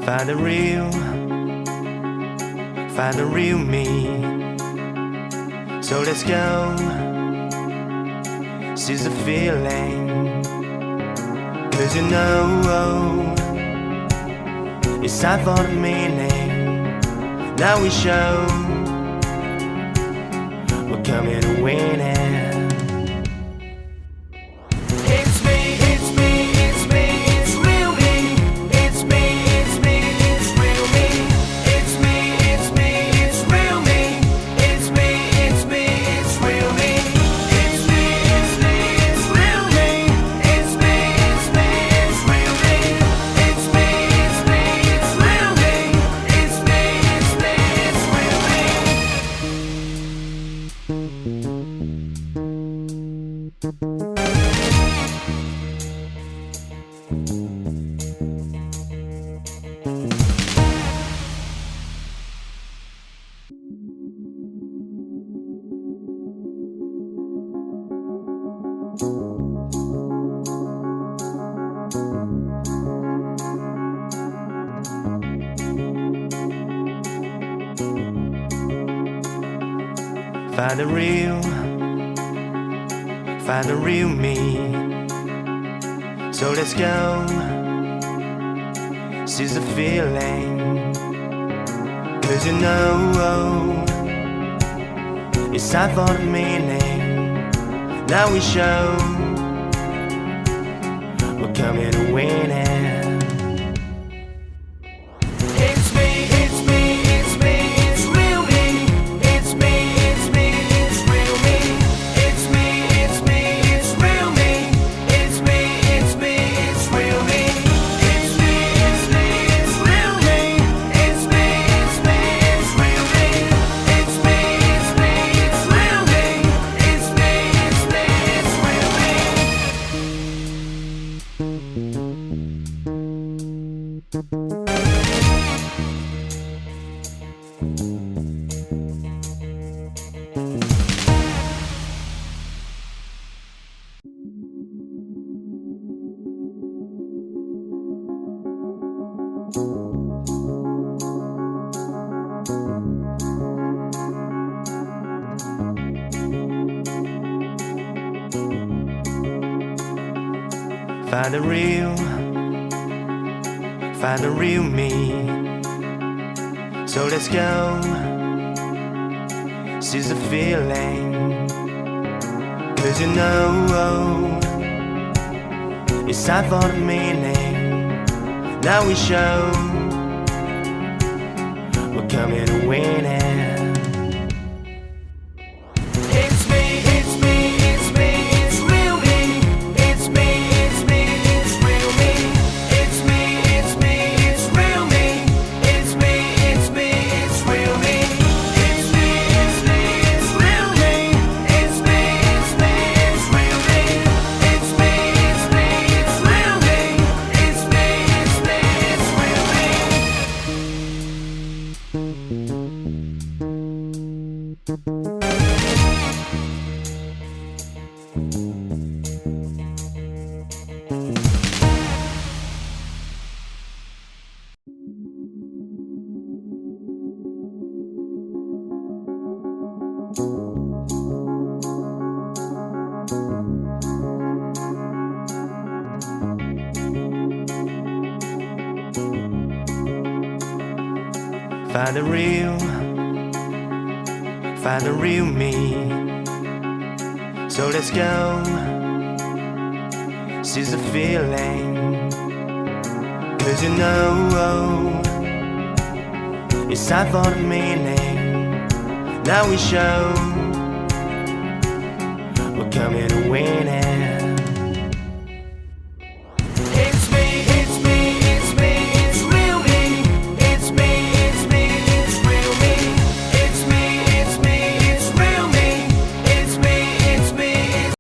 Find the real me. So let's go, seize the feeling. 'Cause you know it's time for the meaning. Now we show we're coming to win it. Find the real me. So let's go, seize the feeling. 'Cause you know it's time for the meaning. Now we show we're coming to win it. Find the real me. So let's go, seize the feeling. 'Cause you know it's time for the meaning. Now we show we're coming to win it. Find the real me. So let's go, seize the feeling. 'Cause you know it's time for the meaning. Now we show we're coming to win it.